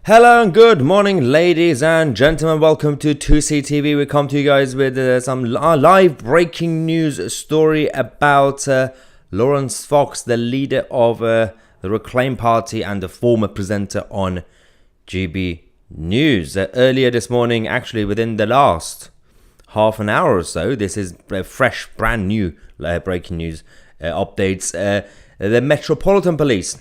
Hello and good morning, ladies and gentlemen. Welcome to 2CTV. We come to you guys with some live breaking news story about Laurence Fox, the leader of the Reclaim Party and the former presenter on GB News. Earlier this morning, actually within the last half an hour or so, this is fresh, brand new breaking news updates. The Metropolitan Police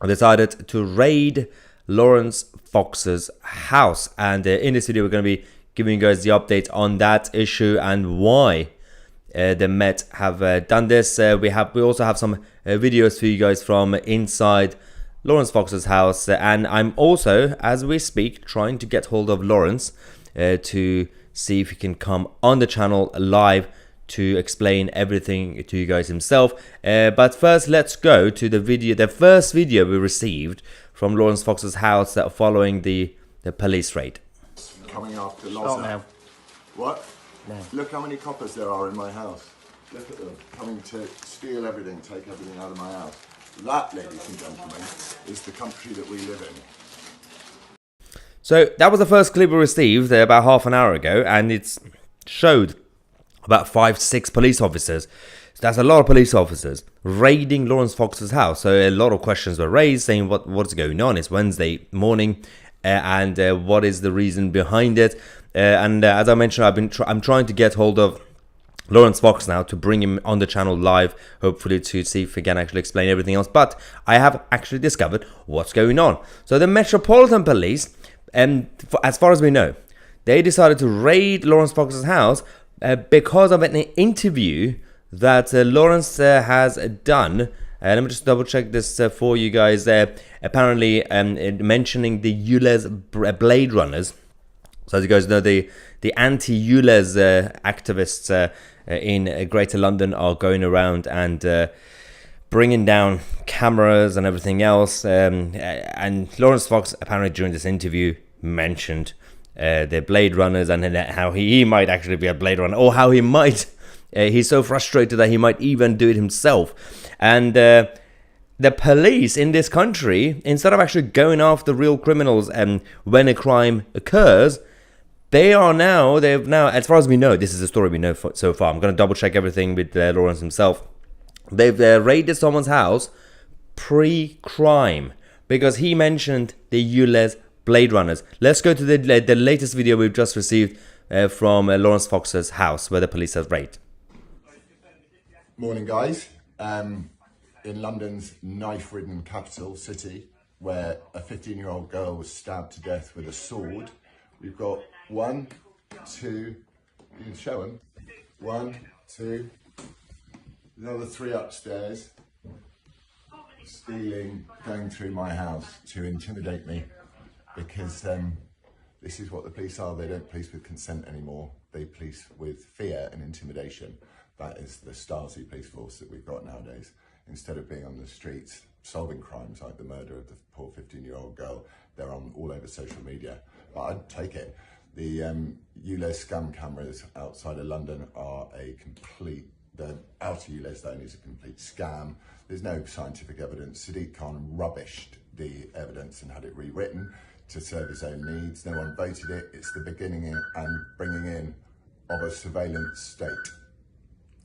decided to raid Laurence Fox's house, and in this video we're going to be giving you guys the update on that issue and why the Met have done this. We also have some videos for you guys from inside Laurence Fox's house, and I'm also, as we speak, trying to get hold of Laurence to see if he can come on the channel live to explain everything to you guys himself. But first, let's go to the first video we received from Laurence Fox's house following the police raid. Coming after Stop now. What? No. Look how many coppers there are in my house. Look at them coming to steal everything, take everything out of my house. That, ladies and gentlemen, is the country that we live in. So that was the first clip we received about half an hour ago, and it showed about 5-6 police officers. So that's a lot of police officers raiding Laurence Fox's house. So a lot of questions were raised saying what's going on. It's Wednesday morning, and what is the reason behind it? And as I mentioned, I'm trying to get hold of Laurence Fox now to bring him on the channel live, hopefully to see if he can actually explain everything else. But I have actually discovered what's going on. So the Metropolitan Police, as far as we know, they decided to raid Laurence Fox's house because of an interview that Laurence has done. Let me just double check this for you guys. Apparently mentioning the ULEZ Blade Runners. So as you guys know, the anti-ULEZ activists in Greater London are going around and bringing down cameras and everything else. And Laurence Fox apparently during this interview mentioned the Blade Runners and how he might actually be a Blade Runner, or how he might, he's so frustrated that he might even do it himself. And the police in this country, instead of actually going after real criminals when a crime occurs, they've now, as far as we know, this is the story we know so far. I'm going to double check everything with Laurence himself. They've raided someone's house pre-crime because he mentioned the ULEZ Blade Runners. Let's go to the latest video we've just received from Laurence Fox's house where the police have raided. Morning, guys. In London's knife-ridden capital city, where a 15-year-old girl was stabbed to death with a sword, we've got 1, 2, you can show them, 1, 2, another 3 upstairs, stealing, going through my house to intimidate me, because this is what the police are. They don't police with consent anymore. They police with fear and intimidation. That is the Stasi police force that we've got nowadays. Instead of being on the streets solving crimes like the murder of the poor 15-year-old girl, they're on all over social media. But I'd take it. The ULEZ scam cameras outside of London are the outer ULEZ zone is a complete scam. There's no scientific evidence. Sadiq Khan rubbished the evidence and had it rewritten to serve his own needs. No one voted it. It's the beginning and bringing in of a surveillance state.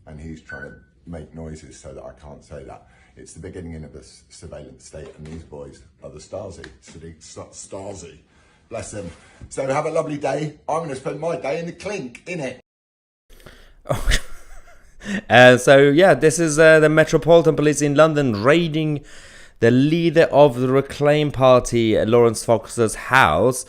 And he's trying to make noises so that I can't say that. It's the beginning of a surveillance state, and these boys are the Stasi. Stasi. Bless them. So have a lovely day. I'm going to spend my day in the clink, innit? So yeah, this is the Metropolitan Police in London raiding the leader of the Reclaim Party, Laurence Fox's house,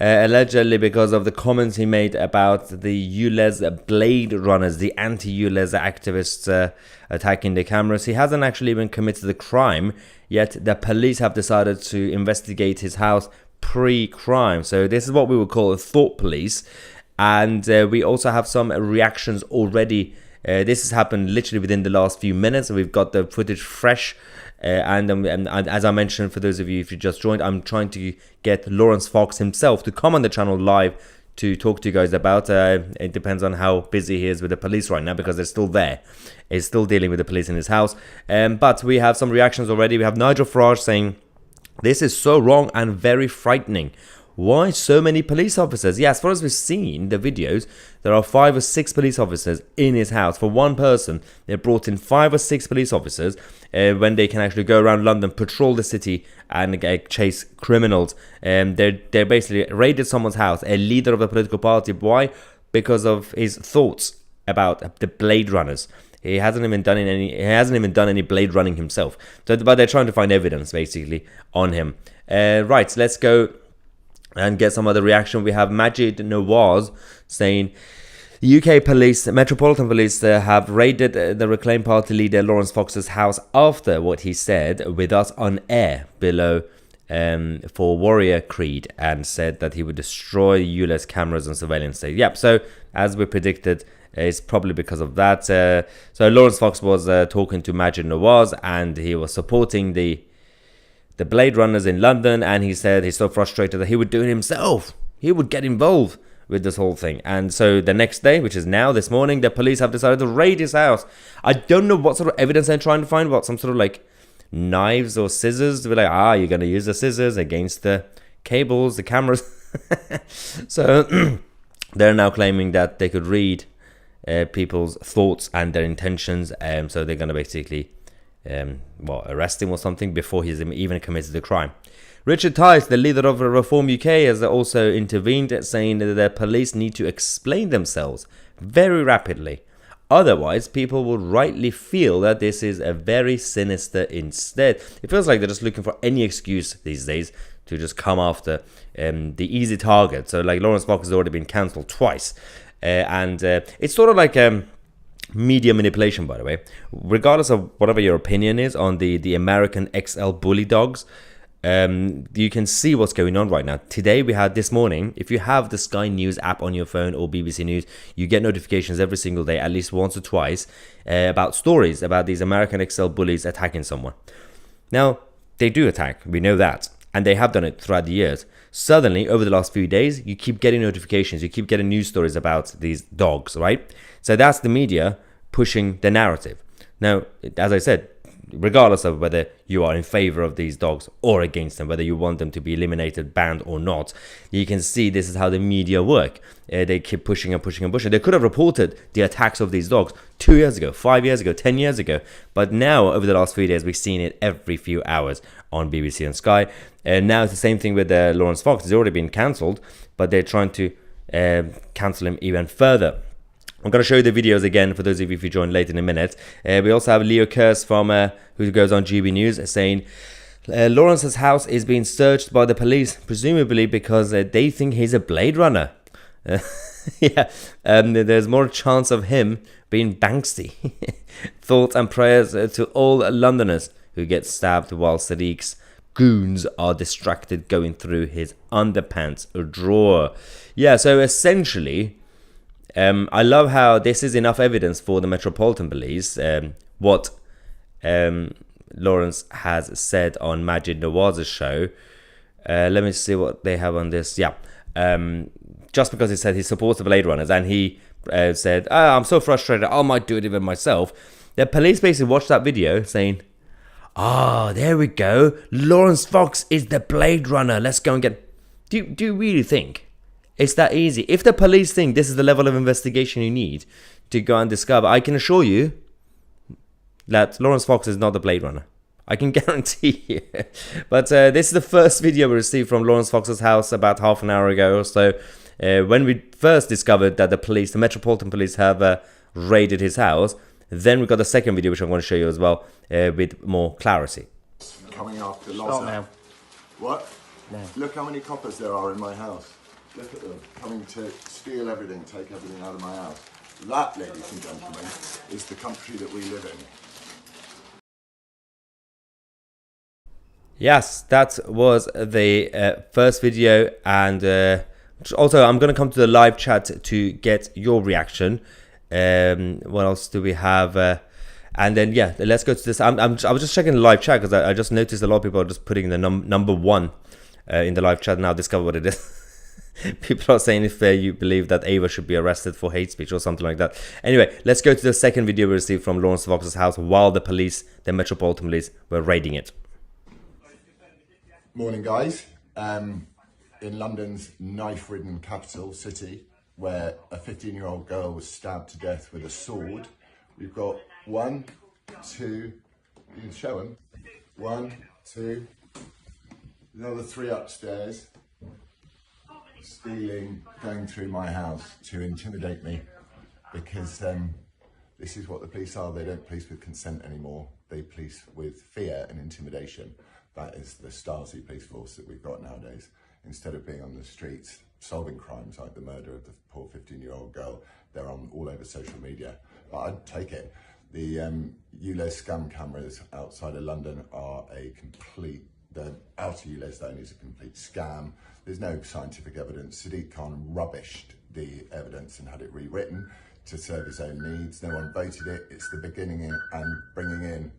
allegedly because of the comments he made about the ULEZ Blade Runners, the anti-ULEZ activists attacking the cameras. He hasn't actually even committed the crime, yet the police have decided to investigate his house pre-crime. So this is what we would call a thought police. And we also have some reactions already. This has happened literally within the last few minutes. We've got the footage fresh. And as I mentioned, for those of you if you just joined, I'm trying to get Laurence Fox himself to come on the channel live to talk to you guys about. It depends on how busy he is with the police right now, because they're still there. He's still dealing with the police in his house. But we have some reactions already. We have Nigel Farage saying This is so wrong and very frightening. Why so many police officers? Yeah, as far as we've seen the videos, there are 5 or 6 police officers in his house. For one person, they brought in 5 or 6 police officers when they can actually go around London, patrol the city, and chase criminals. They basically raided someone's house, a leader of a political party. Why? Because of his thoughts about the Blade Runners. He hasn't even done any Blade running himself. But they're trying to find evidence basically on him. Right, let's go and get some other reaction. We have Majid Nawaz saying the UK police, Metropolitan Police, have raided the Reclaim Party leader Laurence Fox's house after what he said with us on air below for Warrior Creed, and said that he would destroy US cameras and surveillance state. Yep, so as we predicted, it's probably because of that. So Laurence Fox was talking to Majid Nawaz, and he was supporting the Blade Runners in London, and he said he's so frustrated that he would do it himself. He would get involved with this whole thing. And so the next day, which is now, this morning, the police have decided to raid his house. I don't know what sort of evidence they're trying to find, what, some sort of like knives or scissors, to be like, you're going to use the scissors against the cables, the cameras. So they're now claiming that they could read people's thoughts and their intentions. So they're going to basically arrest him or something before he's even committed the crime. Richard Tice, the leader of Reform UK, has also intervened, saying that the police need to explain themselves very rapidly. Otherwise, people will rightly feel that this is a very sinister instead. It feels like they're just looking for any excuse these days to just come after the easy target. So like Laurence Fox has already been cancelled twice. And it's sort of like media manipulation, by the way. Regardless of whatever your opinion is on the American XL bully dogs, you can see what's going on right now. Today we had, this morning, if you have the Sky News app on your phone or BBC News, you get notifications every single day, at least once or twice, about stories about these American XL bullies attacking someone. Now, they do attack, we know that, and they have done it throughout the years. Suddenly, over the last few days, you keep getting notifications, you keep getting news stories about these dogs, right? So that's the media pushing the narrative. Now, as I said, regardless of whether you are in favor of these dogs or against them, whether you want them to be eliminated, banned or not, you can see this is how the media work. They keep pushing and pushing and pushing. They could have reported the attacks of these dogs 2 years ago, 5 years ago, 10 years ago. But now, over the last few days, we've seen it every few hours on BBC and Sky. And now it's the same thing with Laurence Fox. He's already been cancelled, but they're trying to cancel him even further. I'm going to show you the videos again for those of you who join late in a minute. We also have Leo Kurz from who goes on GB News saying Lawrence's house is being searched by the police, presumably because they think he's a Blade Runner. Yeah, there's more chance of him being Banksy. Thoughts and prayers to all Londoners who get stabbed while Sadiq's goons are distracted going through his underpants drawer. Yeah, so essentially, I love how this is enough evidence for the Metropolitan Police, what Laurence has said on Majid Nawaz's show. Let me see what they have on this. Yeah, just because he said he supports the Blade Runners, and he said, I'm so frustrated, I might do it even myself. The police basically watched that video saying, there we go, Laurence Fox is the Blade Runner, let's go and get... Do you really think it's that easy? If the police think this is the level of investigation you need to go and discover, I can assure you that Laurence Fox is not the Blade Runner. I can guarantee you. But this is the first video we received from Laurence Fox's house about half an hour ago or so, when we first discovered that the Metropolitan Police have raided his house. Then we got the second video, which I'm going to show you as well, with more clarity. Coming after Stop now. What? No. Look how many coppers there are in my house. Look at them coming to steal everything, take everything out of my house. That, ladies and gentlemen, is the country that we live in. Yes, that was the first video, and also I'm going to come to the live chat to get your reaction. What else do we have? And then yeah, let's go to this. I was just checking the live chat because I just noticed a lot of people are just putting the number one in the live chat. Now discover what it is. People are saying if you believe that Ava should be arrested for hate speech or something like that. Anyway, let's go to the second video we received from Laurence Fox's house while the Metropolitan Police, were raiding it. Morning, guys. In London's knife-ridden capital city, where a 15-year-old girl was stabbed to death with a sword, we've got 1, 2, you can show them, 1, 2, another 3 upstairs, stealing, going through my house to intimidate me, because this is what the police are. They don't police with consent anymore. They police with fear and intimidation. That is the Stasi police force that we've got nowadays. Instead of being on the streets solving crimes like the murder of the poor 15-year-old girl, they're on all over social media. But I'd take it. The ULEZ scam cameras outside of London are a complete, the outer ULEZ zone is a complete scam. There's no scientific evidence. Sadiq Khan rubbished the evidence and had it rewritten to serve his own needs. No one voted it. It's the beginning and bringing in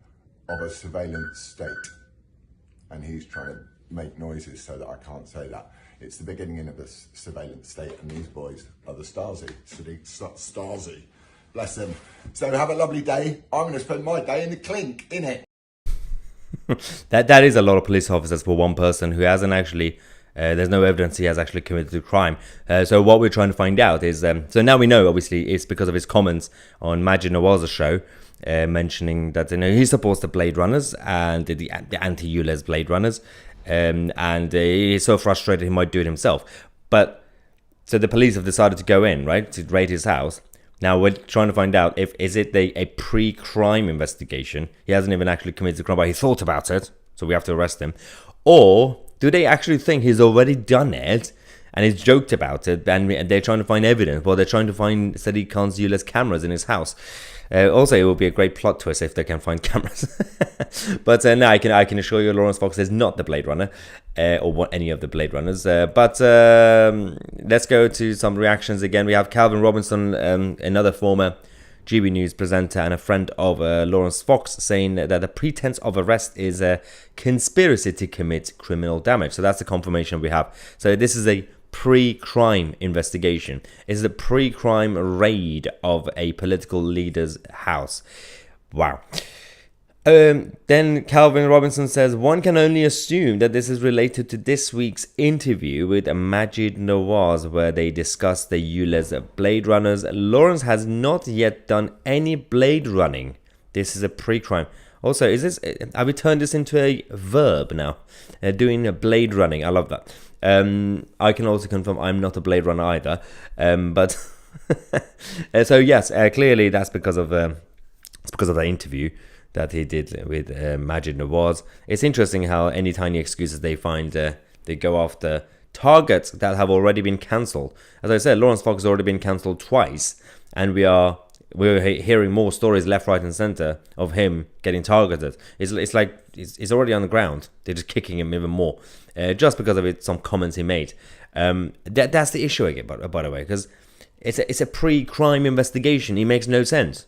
of a surveillance state. And he's trying to make noises so that I can't say that. It's the beginning of a surveillance state, and these boys are the Stasi. Stasi. Bless them. So have a lovely day. I'm going to spend my day in the clink, innit? That is a lot of police officers for one person who hasn't actually... there's no evidence he has actually committed a crime. So what we're trying to find out is... so now we know, obviously, it's because of his comments on Majid Nawaz's show, mentioning that he supports the Blade Runners and the anti-ULEZ Blade Runners. And he's so frustrated he might do it himself. But so the police have decided to go in, right, to raid his house. Now we're trying to find out if is it a pre-crime investigation. He hasn't even actually committed the crime, but he thought about it, so we have to arrest him. Or do they actually think he's already done it and he's joked about it, and they're trying to find evidence? Well, they're trying to find Sadiq Khan's ULEZ cameras in his house. Also, it will be a great plot twist if they can find cameras. But no, I can assure you, Laurence Fox is not the Blade Runner, or any of the Blade Runners. But let's go to some reactions again. We have Calvin Robinson, another former GB News presenter and a friend of Laurence Fox, saying that the pretense of arrest is a conspiracy to commit criminal damage. So that's the confirmation we have. So this is a pre-crime investigation. It's a pre-crime raid of a political leader's house. Wow. Then Calvin Robinson says, one can only assume that this is related to this week's interview with Majid Nawaz, where they discussed the ULEZ Blade Runners. Laurence has not yet done any blade running. This is a pre-crime. Also, have we turned this into a verb now? Doing a blade running. I love that. I can also confirm I'm not a Blade Runner either. But so yes, clearly that's because of the interview that he did with Majid Nawaz. It's interesting how any tiny excuses they find, they go after targets that have already been cancelled. As I said, Laurence Fox has already been cancelled twice, and we're hearing more stories left, right, and centre of him getting targeted. It's like he's already on the ground. They're just kicking him even more, just because of some comments he made. That's the issue again, by the way, because it's a pre-crime investigation. It makes no sense.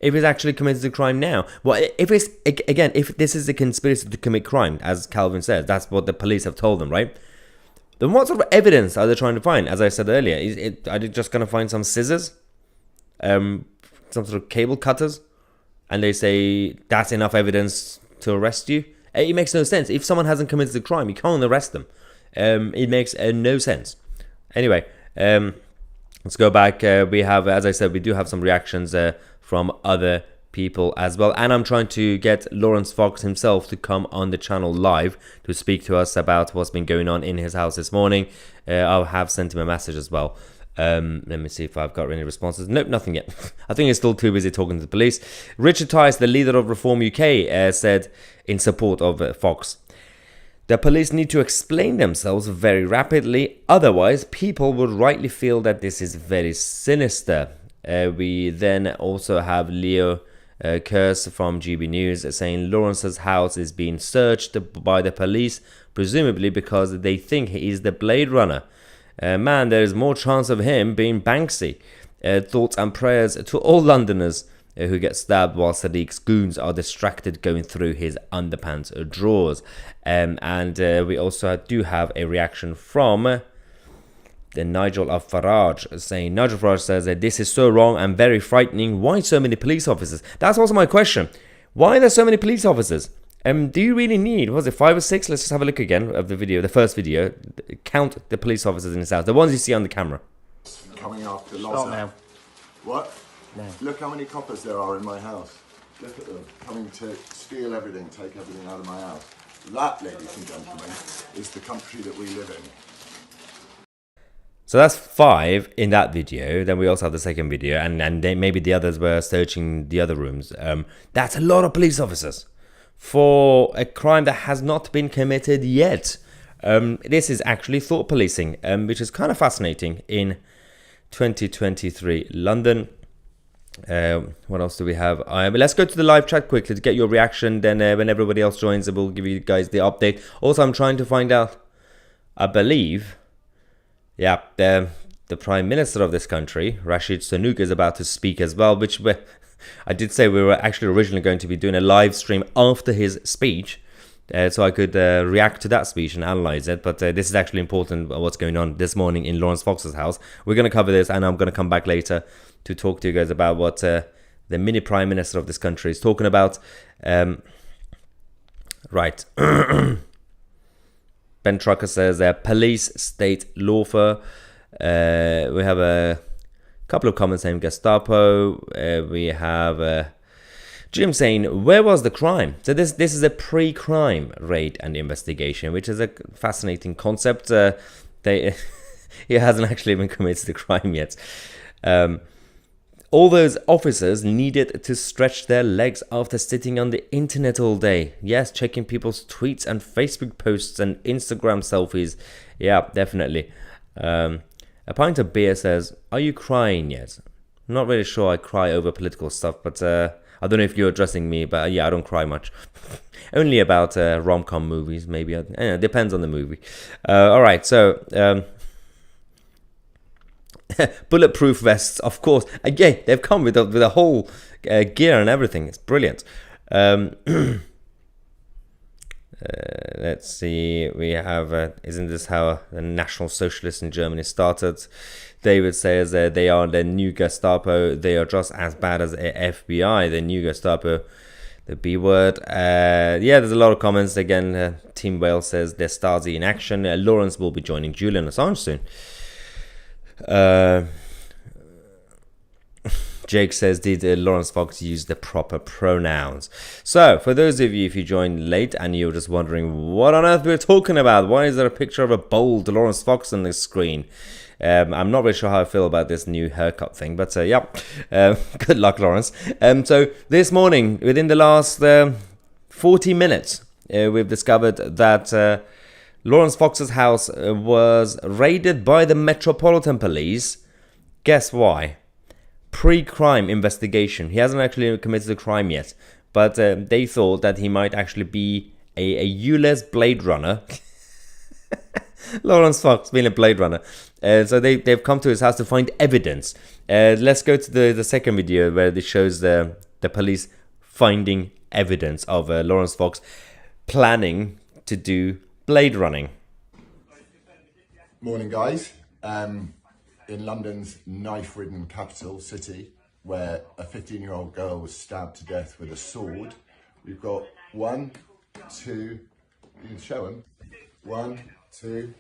If he's actually committed a crime now, well, if this is a conspiracy to commit crime, as Calvin says, that's what the police have told them, right? Then what sort of evidence are they trying to find? As I said earlier, are they just going to find some scissors? Some sort of cable cutters, and they say that's enough evidence to arrest you? It makes no sense. If someone hasn't committed a crime, you can't arrest them. It makes no sense. Anyway, let's go back. We have, as I said, we do have some reactions from other people as well, and I'm trying to get Laurence Fox himself to come on the channel live to speak to us about what's been going on in his house this morning. I have sent him a message as well. Let me see if I've got any responses. Nope, nothing yet. I think he's still too busy talking to the police. Richard Tice, the leader of Reform UK, said in support of Fox, the police need to explain themselves very rapidly, otherwise people would rightly feel that this is very sinister. We then also have Leo Kurz from GB News saying Lawrence's house is being searched by the police, presumably because they think he is the Blade Runner. Man, there is more chance of him being Banksy. Thoughts and prayers to all Londoners who get stabbed while Sadiq's goons are distracted going through his underpants drawers. And we also do have a reaction from the Nigel of Farage, saying, Nigel Farage says that this is so wrong and very frightening. Why so many police officers? That's also my question. Why are there so many police officers? Do you really need, was it 5 or 6? Let's just have a look again of the video, the first video. Count the police officers in his house, the ones you see on the camera. Coming after Stop now. What? No. Look how many coppers there are in my house. Look at them coming to steal everything, take everything out of my house. That, ladies and gentlemen, is the country that we live in. So that's 5 in that video. Then we also have the second video, and they, maybe the others were searching the other rooms. That's a lot of police officers for a crime that has not been committed yet. This is actually thought policing, which is kind of fascinating in 2023 London. What else do we have? Let's go to the live chat quickly to get your reaction. Then when everybody else joins, we'll give you guys the update. Also, I'm trying to find out, I believe, yeah, the Prime Minister of this country, Rashid Sunak, is about to speak as well, which I did say we were actually originally going to be doing a live stream after his speech, so I could react to that speech and analyze it. But this is actually important, what's going on this morning in Laurence Fox's house. We're going to cover this, and I'm going to come back later to talk to you guys about what the mini Prime Minister of this country is talking about. Right. Ben Trucker says police state lawfare. We have a couple of comments saying Gestapo. We have Jim saying, where was the crime? So this is a pre-crime raid and investigation, which is a fascinating concept. He hasn't actually even committed the crime yet. All those officers needed to stretch their legs after sitting on the internet all day. Yes, checking people's tweets and Facebook posts and Instagram selfies. Yeah, definitely. A pint of beer says, are you crying yet? I'm not really sure I cry over political stuff, but I don't know if you're addressing me, but yeah, I don't cry much. Only about rom-com movies, maybe. Depends on the movie. All right, so... bulletproof vests, of course. Again, they've come with a whole gear and everything. It's brilliant. Let's see. We have, isn't this how the National Socialists in Germany started? David says they are the new Gestapo. They are just as bad as the FBI, the new Gestapo. The B word. Yeah, there's a lot of comments. Again, Team Wales says they're Stasi in action. Laurence will be joining Julian Assange soon. Jake says, did Laurence Fox use the proper pronouns? So, for those of you, if you joined late and you're just wondering what on earth we're talking about, why is there a picture of a bold Laurence Fox on the screen? I'm not really sure how I feel about this new haircut thing, but yeah, good luck, Laurence. So, this morning, within the last 40 minutes, we've discovered that Laurence Fox's house was raided by the Metropolitan Police. Guess why? Pre-crime investigation. He hasn't actually committed a crime yet, but they thought that he might actually be a ULEZ Blade Runner. Laurence Fox being a Blade Runner. So they've come to his house to find evidence. Let's go to the second video where it shows the police finding evidence of Laurence Fox planning to do blade running. Morning, guys. In London's knife-ridden capital city, where a 15-year-old girl was stabbed to death with a sword, we've got 1, 2, you can show them, 1, 2,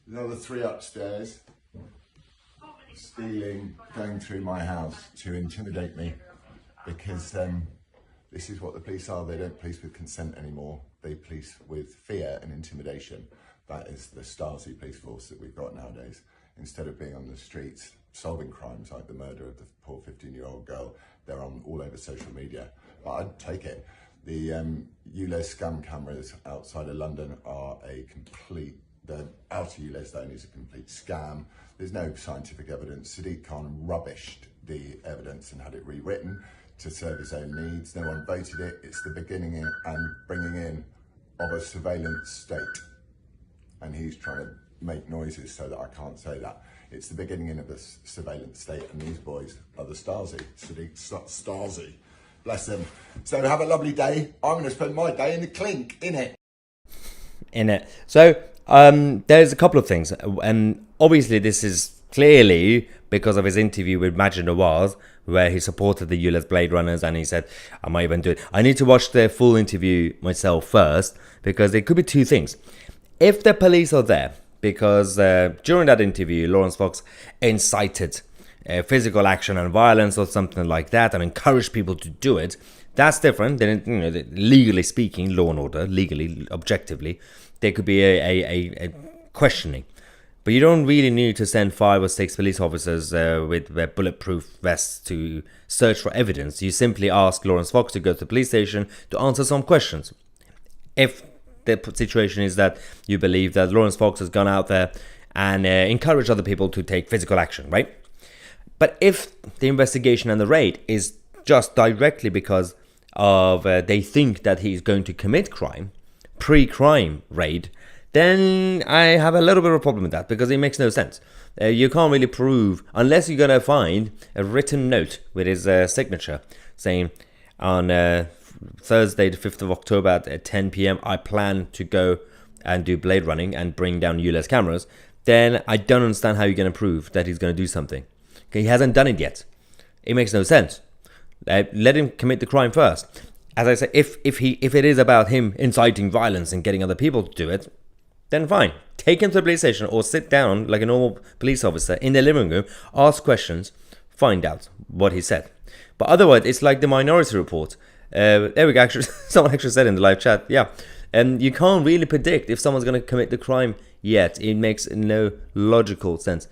another 3 upstairs, stealing, going through my house to intimidate me, because this is what the police are. They don't police with consent anymore. They police with fear and intimidation. That is the Stasi police force that we've got nowadays. Instead of being on the streets solving crimes like the murder of the poor 15-year-old girl, they're on all over social media. But I'd take it. The ULEZ scam cameras outside of London are a complete, the outer ULEZ zone is a complete scam. There's no scientific evidence. Sadiq Khan rubbished the evidence and had it rewritten to serve his own needs. No one voted it. It's the beginning and bringing in of a surveillance state. And he's trying to make noises so that I can't say that. It's the beginning of a surveillance state, and these boys are the Stasi. Stasi. Bless them. So have a lovely day. I'm going to spend my day in the clink, innit? In it. So there's a couple of things. Obviously, this is Clearly, because of his interview with Majid Nawaz, where he supported the ULEZ Blade Runners, and he said, I might even do it. I need to watch the full interview myself first, because there could be two things. If the police are there, because during that interview, Laurence Fox incited physical action and violence or something like that, and encouraged people to do it, that's different than, legally speaking, law and order, legally, objectively, there could be a questioning. But you don't really need to send 5 or 6 police officers with their bulletproof vests to search for evidence. You simply ask Laurence Fox to go to the police station to answer some questions. If the situation is that you believe that Laurence Fox has gone out there and encouraged other people to take physical action, right? But if the investigation and the raid is just directly because of they think that he's going to commit crime, pre-crime raid, then I have a little bit of a problem with that, because it makes no sense. You can't really prove, unless you're going to find a written note with his signature saying on Thursday the 5th of October at 10 p.m. I plan to go and do blade running and bring down ULEZ cameras, then I don't understand how you're going to prove that he's going to do something. Okay, he hasn't done it yet. It makes no sense. Let him commit the crime first. As I say, if it is about him inciting violence and getting other people to do it, then fine. Take him to the police station or sit down like a normal police officer in the living room, ask questions, find out what he said. But otherwise, it's like the Minority Report. There we go. Actually, someone actually said in the live chat, yeah. You can't really predict if someone's going to commit the crime yet. It makes no logical sense.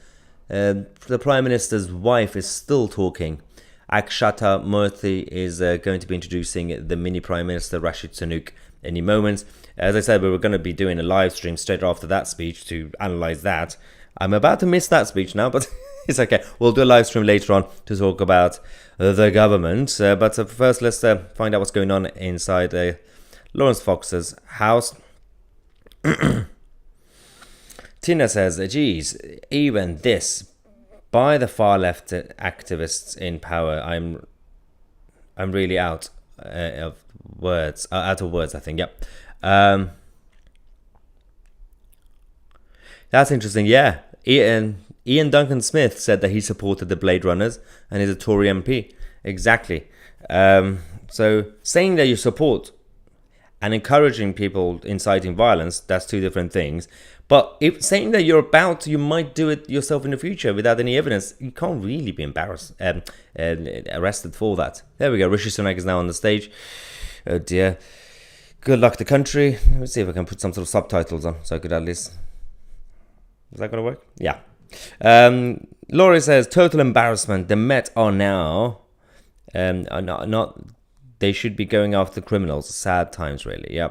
The Prime Minister's wife is still talking. Akshata Murthy is going to be introducing the mini Prime Minister Rashid Sunak any moment. As I said, we were going to be doing a live stream straight after that speech to analyze that. I'm about to miss that speech now, but it's okay. We'll do a live stream later on to talk about the government. But first, let's find out what's going on inside Laurence Fox's house. Tina says, geez, even this, by the far left activists in power, I'm really out of words, I think. Yep. That's interesting. Yeah, Ian Duncan Smith said that he supported the Blade Runners and is a Tory MP. Exactly. So saying that you support and encouraging people inciting violence, that's two different things. But if saying that you might do it yourself in the future without any evidence, you can't really be arrested for that. There we go. Rishi Sunak is now on the stage. Oh dear. Good luck to the country. Let's see if I can put some sort of subtitles on so I could at least... Is that going to work? Yeah. Laurie says, total embarrassment. The Met are now... not they should be going after criminals. Sad times, really. Yeah.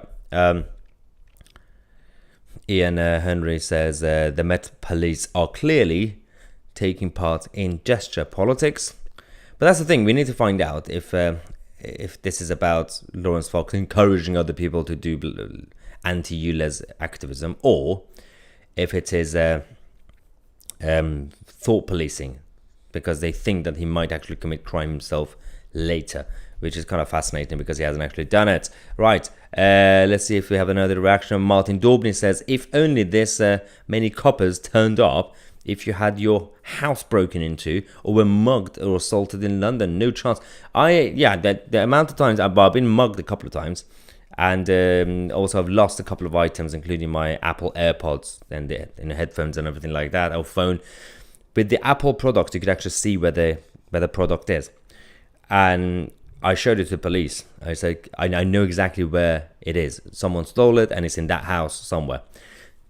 Ian Henry says, the Met Police are clearly taking part in gesture politics. But that's the thing. We need to find out if this is about Laurence Fox encouraging other people to do anti-ULEZ activism, or if it is thought policing, because they think that he might actually commit crime himself later, which is kind of fascinating because he hasn't actually done it. Right, let's see if we have another reaction. Martin Daubney says, if only this many coppers turned up if you had your house broken into or were mugged or assaulted in London. No chance. The amount of times I've been mugged a couple of times, and also I've lost a couple of items, including my Apple AirPods and the headphones and everything like that, or phone. With the Apple product, you could actually see where the product is. And I showed it to the police. I said, I know exactly where it is. Someone stole it and it's in that house somewhere.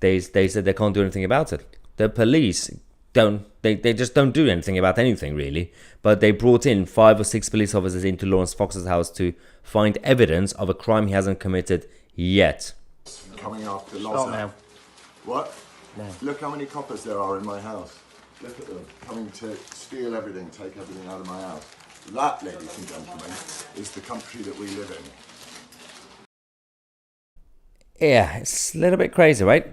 They said they can't do anything about it. The police they just don't do anything about anything, really. But they brought in 5 or 6 police officers into Laurence Fox's house to find evidence of a crime he hasn't committed yet. Coming after Stop now. What? No. Look how many coppers there are in my house. Look at them, coming to steal everything, take everything out of my house. That, ladies and gentlemen, is the country that we live in. Yeah, it's a little bit crazy, right?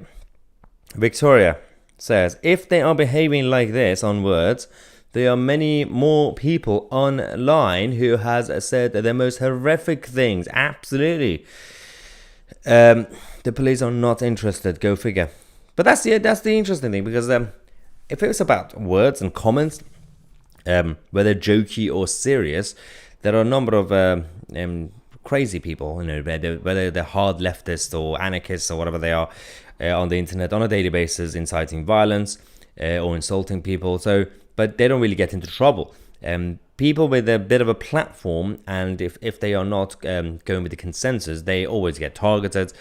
Victoria says, if they are behaving like this on words, there are many more people online who has said the most horrific things. Absolutely. The police are not interested. Go figure. But that's the interesting thing, because if it was about words and comments, whether jokey or serious, there are a number of crazy people, whether they're hard leftists or anarchists or whatever they are, on the internet on a daily basis, inciting violence or insulting people. So, but they don't really get into trouble. People with a bit of a platform, and if they are not going with the consensus, they always get targeted.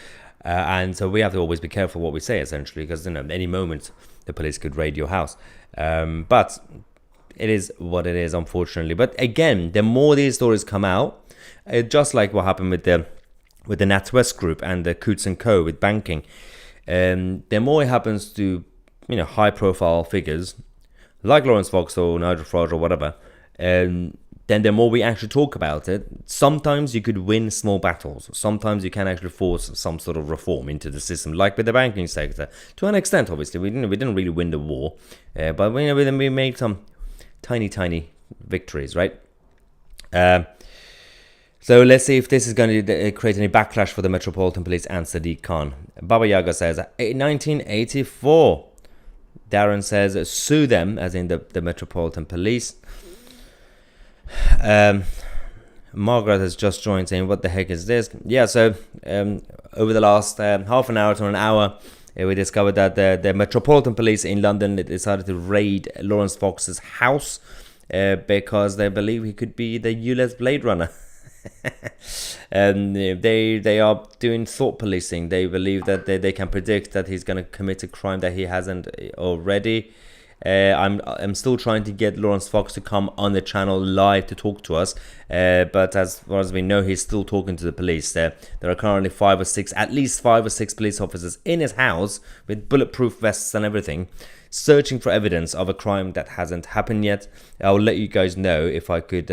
And so we have to always be careful what we say, essentially, because any moment the police could raid your house. But it is what it is, unfortunately. But again, the more these stories come out, just like what happened with the NatWest Group and the Coots & Co. with banking, the more it happens to high-profile figures like Laurence Fox or Nigel Farage or whatever, then the more we actually talk about it. Sometimes you could win small battles. Sometimes you can actually force some sort of reform into the system, like with the banking sector. To an extent, obviously, we didn't really win the war, but we made some tiny victories, right? So let's see if this is going to create any backlash for the Metropolitan Police and Sadiq Khan. Baba Yaga says, 1984. Darren says, sue them, as in the Metropolitan Police. Margaret has just joined saying, what the heck is this? Yeah, so over the last half an hour to an hour, we discovered that the Metropolitan Police in London decided to raid Laurence Fox's house because they believe he could be the ULEZ Blade Runner. And they are doing thought policing. They believe that they can predict that he's going to commit a crime that he hasn't already. I'm still trying to get Laurence Fox to come on the channel live to talk to us, but as far as we know, he's still talking to the police. There are currently at least five or six police officers in his house with bulletproof vests and everything, searching for evidence of a crime that hasn't happened yet. I'll let you guys know if I could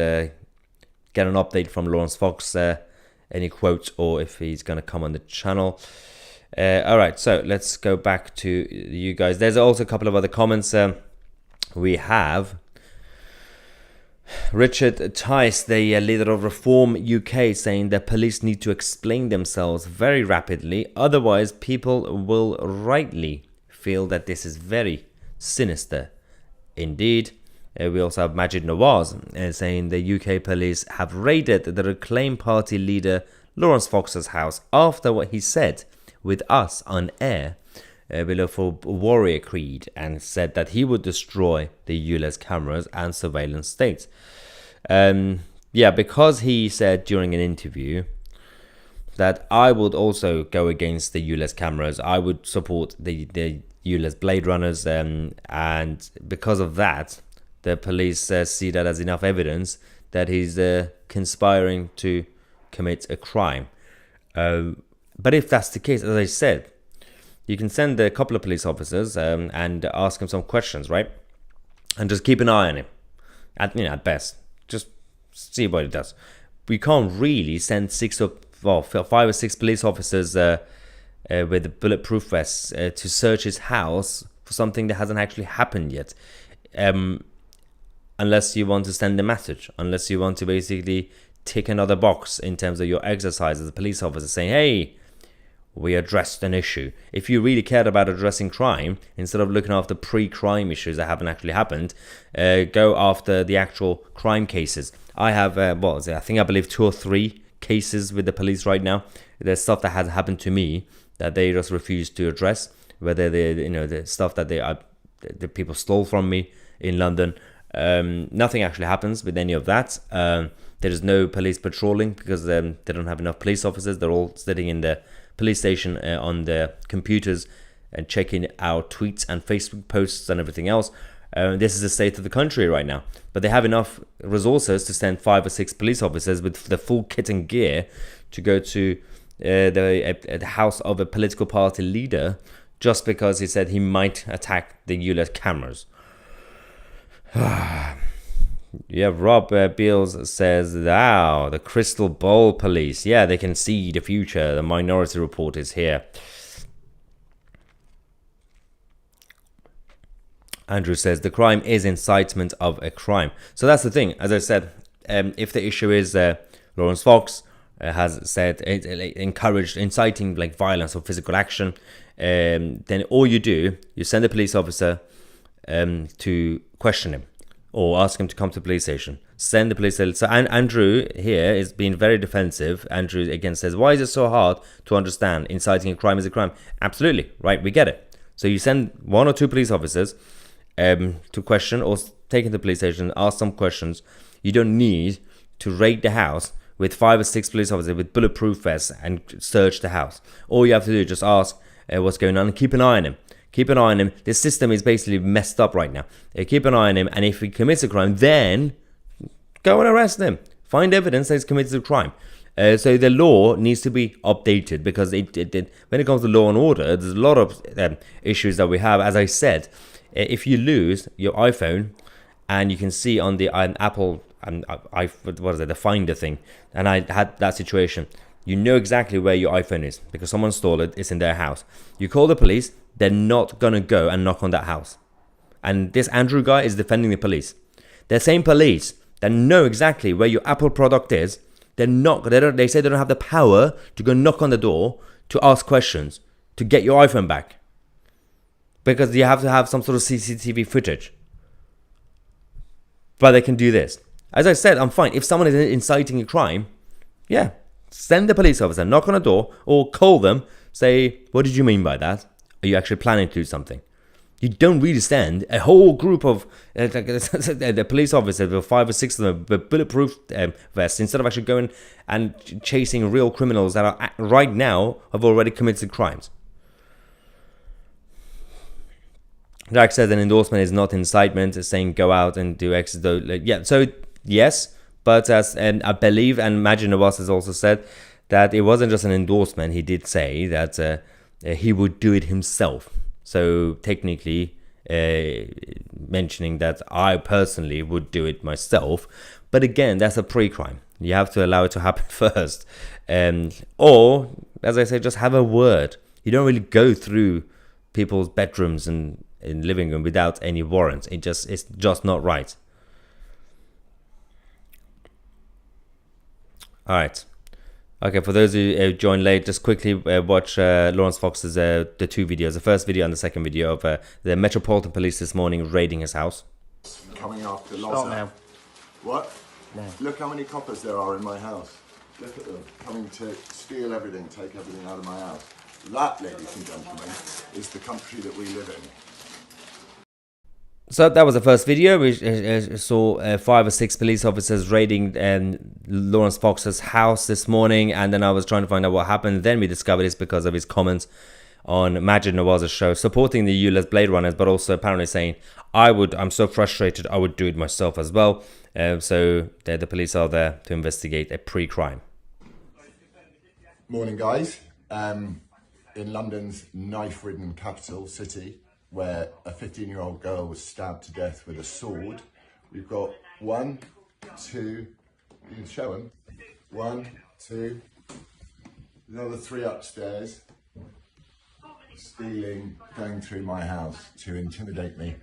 get an update from Laurence Fox, any quotes, or if he's going to come on the channel. Alright, so let's go back to you guys. There's also a couple of other comments. We have Richard Tice, the leader of Reform UK, saying that police need to explain themselves very rapidly, otherwise people will rightly feel that this is very sinister indeed. We also have Majid Nawaz saying the UK police have raided the Reclaim Party leader Laurence Fox's house after what he said with us on air below for Warrior Creed, and said that he would destroy the ULEZ cameras and surveillance state. Because he said during an interview that I would also go against the ULEZ cameras, I would support the ULEZ Blade Runners, and because of that, the police see that as enough evidence that he's conspiring to commit a crime. But if that's the case, as I said, you can send a couple of police officers and ask him some questions, right? And just keep an eye on him. At best, just see what he does. We can't really send 5 or 6 police officers with bulletproof vests to search his house for something that hasn't actually happened yet. Unless you want to send a message, unless you want to basically tick another box in terms of your exercise as a police officer, saying, hey, we addressed an issue. If you really cared about addressing crime, instead of looking after pre-crime issues that haven't actually happened, go after the actual crime cases. I have, I believe 2 or 3 cases with the police right now. There's stuff that has happened to me that they just refuse to address, whether the stuff that the people stole from me in London. Nothing actually happens with any of that. There is no police patrolling because they don't have enough police officers. They're all sitting in the police station on their computers and checking our tweets and Facebook posts and everything else. This is the state of the country right now. But they have enough resources to send 5 or 6 police officers with the full kit and gear to go to the house of a political party leader just because he said he might attack the ULEZ cameras. Yeah, Rob Beals says, wow, the crystal ball police. Yeah, they can see the future. The Minority Report is here. Andrew says, the crime is incitement of a crime. So that's the thing. As I said, if the issue is Laurence Fox has said, encouraged, inciting violence or physical action, then all you do, you send a police officer to question him or ask him to come to the police station. Send the police station. So Andrew here is being very defensive. Andrew again says, why is it so hard to understand inciting a crime is a crime? Absolutely, right, we get it. So you send 1 or 2 police officers to question or take into the police station, ask some questions. You don't need to raid the house with 5 or 6 police officers with bulletproof vests and search the house. All you have to do is just ask what's going on and keep an eye on him. Keep an eye on him. This system is basically messed up right now. Keep an eye on him, and if he commits a crime, then go and arrest him. Find evidence that he's committed a crime. So the law needs to be updated, because when it comes to law and order, there's a lot of issues that we have. As I said, if you lose your iPhone, and you can see on the Apple, the Finder thing, and I had that situation, you know exactly where your iPhone is because someone stole it. It's in their house. You call the police, they're not gonna go and knock on that house. And this Andrew guy is defending the police. The same police that know exactly where your Apple product is, they say they don't have the power to go knock on the door to ask questions to get your iPhone back, because you have to have some sort of CCTV footage. But they can do this. As I said, I'm fine. If someone is inciting a crime, yeah, send the police officer, knock on a door, or call them, say, what did you mean by that? Are you actually planning to do something? You don't really send a whole group of the police officers, with 5 or 6 of them, with bulletproof vests, instead of actually going and chasing real criminals that are right now have already committed crimes. Like said, an endorsement is not incitement. It's saying go out and do X. Yeah, so yes, but as I believe, and Imagine Nawaz has also said that it wasn't just an endorsement. He did say that he would do it himself. So technically, mentioning that I personally would do it myself. But again, that's a pre-crime. You have to allow it to happen first. Or, as I say, just have a word. You don't really go through people's bedrooms and in living room without any warrant. It's just not right. All right. Okay, for those who joined late, just quickly watch Laurence Fox's the 2 videos, the first video and the second video of the Metropolitan Police this morning raiding his house. Coming after Stop now. What? No. Look how many coppers there are in my house. Look at them, coming to steal everything, take everything out of my house. That, ladies and gentlemen, is the country that we live in. So that was the first video. We saw 5 or 6 police officers raiding Laurence Fox's house this morning, and then I was trying to find out what happened. Then we discovered it's because of his comments on Imagine Nawaz's show, supporting the ULEZ Blade Runners, but also apparently saying, I'm so frustrated, I would do it myself as well. So the police are there to investigate a pre-crime. Morning, guys. In London's knife-ridden capital city, where a 15-year-old girl was stabbed to death with a sword, we've got 1, 2, you can show them, 1, 2, another 3 upstairs, stealing, going through my house to intimidate me,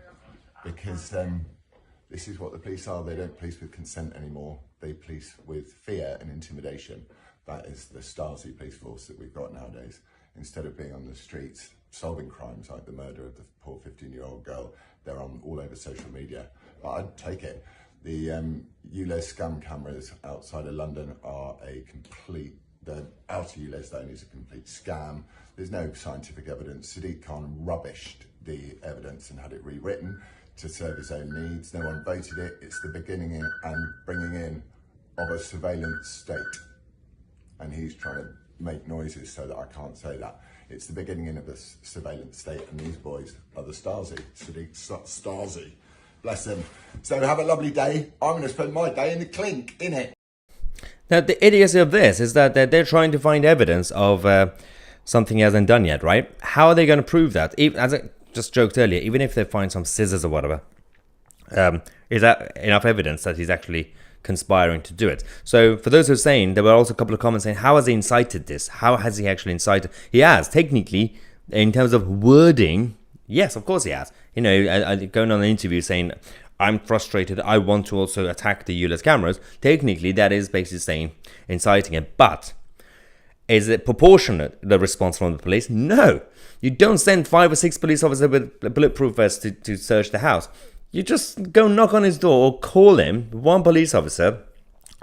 because this is what the police are. They don't police with consent anymore. They police with fear and intimidation. That is the Stasi police force that we've got nowadays. Instead of being on the streets solving crimes like the murder of the poor 15-year-old girl, they're on all over social media. But I'd take it. The ULEZ scam cameras outside of London are the outer ULEZ zone is a complete scam. There's no scientific evidence. Sadiq Khan rubbished the evidence and had it rewritten to serve his own needs. No one voted it. It's the beginning and bringing in of a surveillance state. And he's trying to make noises so that I can't say that. It's the beginning of a surveillance state, and these boys are the Stasi. Stasi. Bless them. So have a lovely day. I'm going to spend my day in the clink, innit? Now, the idiocy of this is that they're trying to find evidence of something he hasn't done yet, right? How are they going to prove that? Even, as I just joked earlier, even if they find some scissors or whatever, is that enough evidence that he's actually conspiring to do it? So for those who are saying, there were also a couple of comments saying, how has he incited this? How has he actually incited? He has, technically, in terms of wording, yes, of course he has. You know, going on an interview saying, I'm frustrated, I want to also attack the ULEZ cameras. Technically, that is basically saying inciting it. But Is it proportionate, the response from the police? No. You don't send 5 or 6 police officers with bulletproof vests to search the house. You just go knock on his door or call him, one police officer,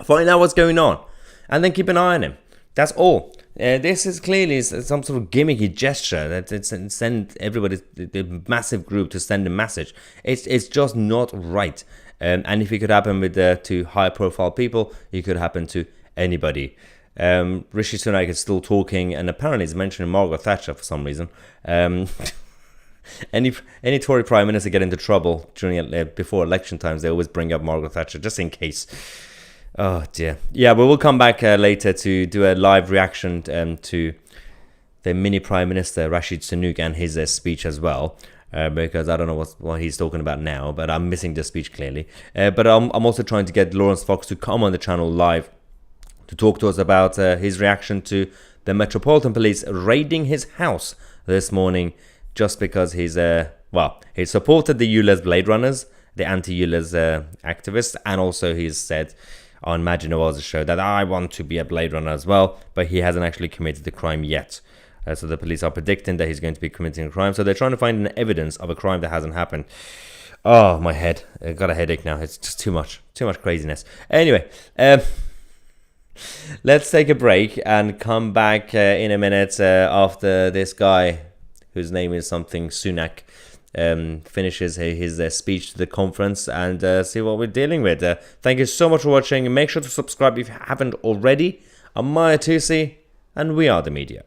find out what's going on, and then keep an eye on him. That's all. This is clearly some sort of gimmicky gesture that send everybody, the massive group, to send a message. It's just not right. And if it could happen with to high-profile people, it could happen to anybody. Rishi Sunak is still talking, and apparently he's mentioning Margaret Thatcher for some reason. Any Tory Prime Minister get into trouble before election times, they always bring up Margaret Thatcher, just in case. Oh dear. Yeah, but we'll come back later to do a live reaction to the mini Prime Minister Rashid Sunak and his speech as well. Because I don't know what he's talking about now, but I'm missing the speech clearly. But I'm also trying to get Laurence Fox to come on the channel live to talk to us about his reaction to the Metropolitan Police raiding his house this morning, just because he supported the ULEZ Blade Runners, the anti-ULEZ activists, and also he's said on Imagine Awards show that I want to be a Blade Runner as well, but he hasn't actually committed the crime yet. So the police are predicting that he's going to be committing a crime, so they're trying to find an evidence of a crime that hasn't happened. Oh, my head. I've got a headache now. It's just too much craziness. Anyway, let's take a break and come back in a minute after this guy, whose name is something Sunak, finishes his speech to the conference, and see what we're dealing with. Thank you so much for watching. Make sure to subscribe if you haven't already. I'm Maya Tusi, and we are the media.